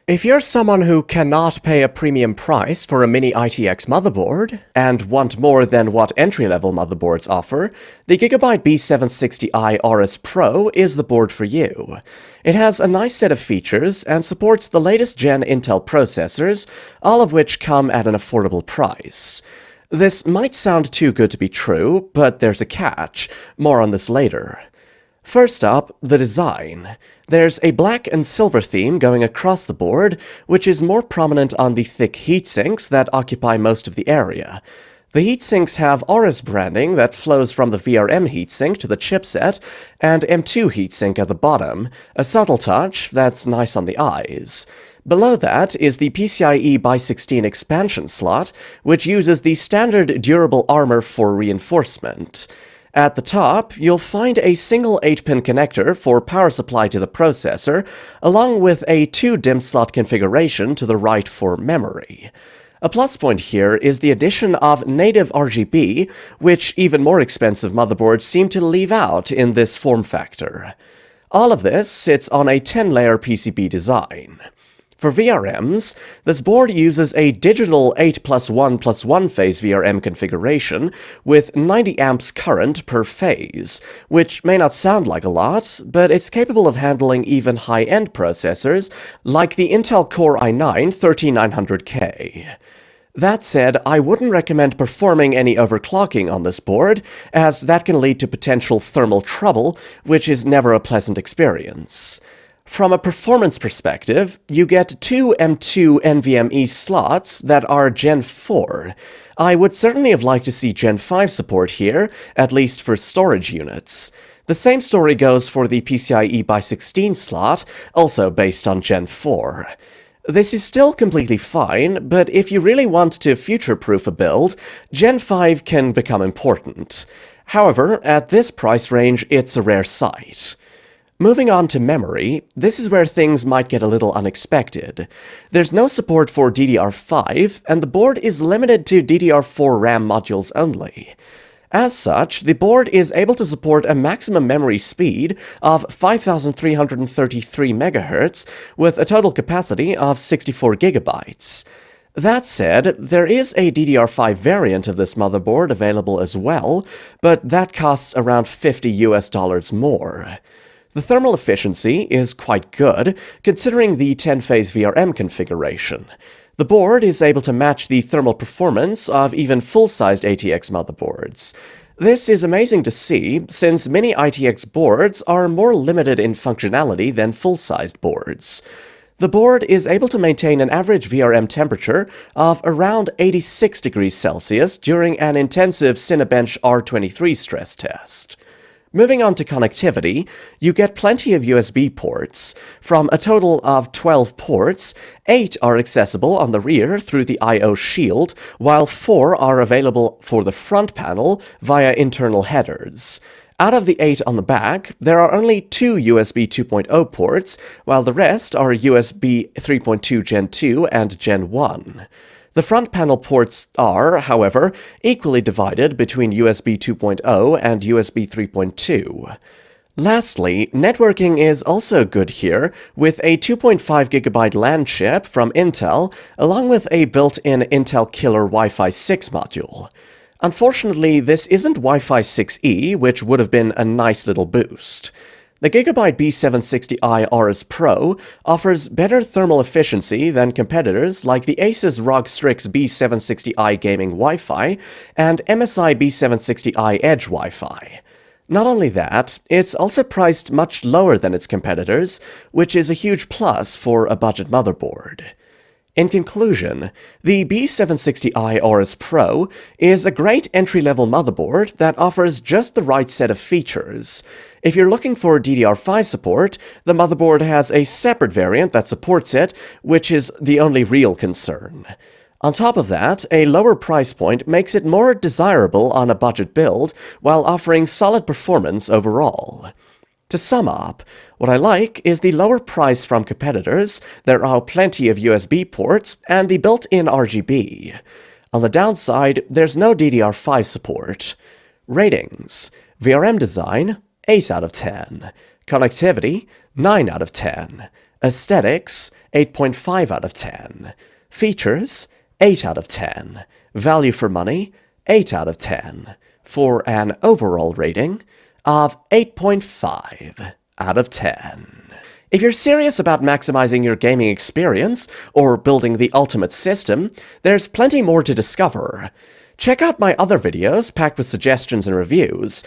If you're someone who cannot pay a premium price for a mini ITX motherboard, and want more than what entry-level motherboards offer, the Gigabyte B760i Aorus Pro is the board for you. It has a nice set of features and supports the latest gen Intel processors, all of which come at an affordable price. This might sound too good to be true, but there's a catch. More on this later. First up, the design. There's a black and silver theme going across the board, which is more prominent on the thick heatsinks that occupy most of the area. The heatsinks have Aorus branding that flows from the VRM heatsink to the chipset, and M2 heatsink at the bottom, a subtle touch that's nice on the eyes. Below that is the PCIe by 16 expansion slot, which uses the standard durable armor for reinforcement. At the top, you'll find a single 8-pin connector for power supply to the processor, along with a 2 DIMM slot configuration to the right for memory. A plus point here is the addition of native RGB, which even more expensive motherboards seem to leave out in this form factor. All of this sits on a 10-layer PCB design. For VRMs, this board uses a digital 8+1+1 phase VRM configuration with 90 amps current per phase, which may not sound like a lot, but it's capable of handling even high-end processors like the Intel Core i9-13900K. That said, I wouldn't recommend performing any overclocking on this board, as that can lead to potential thermal trouble, which is never a pleasant experience. From a performance perspective, you get two M2 NVMe slots that are Gen 4. I would certainly have liked to see Gen 5 support here, at least for storage units. The same story goes for the PCIe by 16 slot, also based on Gen 4. This is still completely fine, but if you really want to future-proof a build, Gen 5 can become important. However, at this price range, it's a rare sight. Moving on to memory, this is where things might get a little unexpected. There's no support for DDR5, and the board is limited to DDR4 RAM modules only. As such, the board is able to support a maximum memory speed of 5,333 MHz with a total capacity of 64 GB. That said, there is a DDR5 variant of this motherboard available as well, but that costs around $50 more. The thermal efficiency is quite good, considering the 10-phase VRM configuration. The board is able to match the thermal performance of even full-sized ATX motherboards. This is amazing to see, since many ITX boards are more limited in functionality than full-sized boards. The board is able to maintain an average VRM temperature of around 86 degrees Celsius during an intensive Cinebench R23 stress test. Moving on to connectivity, you get plenty of USB ports. From a total of 12 ports, 8 are accessible on the rear through the I/O shield, while 4 are available for the front panel via internal headers. Out of the 8 on the back, there are only 2 USB 2.0 ports, while the rest are USB 3.2 Gen 2 and Gen 1. The front panel ports are, however, equally divided between USB 2.0 and USB 3.2. Lastly, networking is also good here, with a 2.5 GB LAN chip from Intel, along with a built-in Intel Killer Wi-Fi 6 module. Unfortunately, this isn't Wi-Fi 6E, which would have been a nice little boost. The Gigabyte B760i Aorus Pro offers better thermal efficiency than competitors like the Asus ROG Strix B760i Gaming Wi-Fi and MSI B760i Edge Wi-Fi. Not only that, it's also priced much lower than its competitors, which is a huge plus for a budget motherboard. In conclusion, the B760i Aorus Pro is a great entry-level motherboard that offers just the right set of features. If you're looking for DDR5 support, the motherboard has a separate variant that supports it, which is the only real concern. On top of that, a lower price point makes it more desirable on a budget build, while offering solid performance overall. To sum up, what I like is the lower price from competitors, there are plenty of USB ports, and the built-in RGB. On the downside, there's no DDR5 support. Ratings: VRM design, 8 out of 10. Connectivity, 9 out of 10. Aesthetics, 8.5 out of 10. Features, 8 out of 10. Value for money, 8 out of 10. For an overall rating of 8.5 out of 10. If you're serious about maximizing your gaming experience or building the ultimate system, there's plenty more to discover. Check out my other videos packed with suggestions and reviews.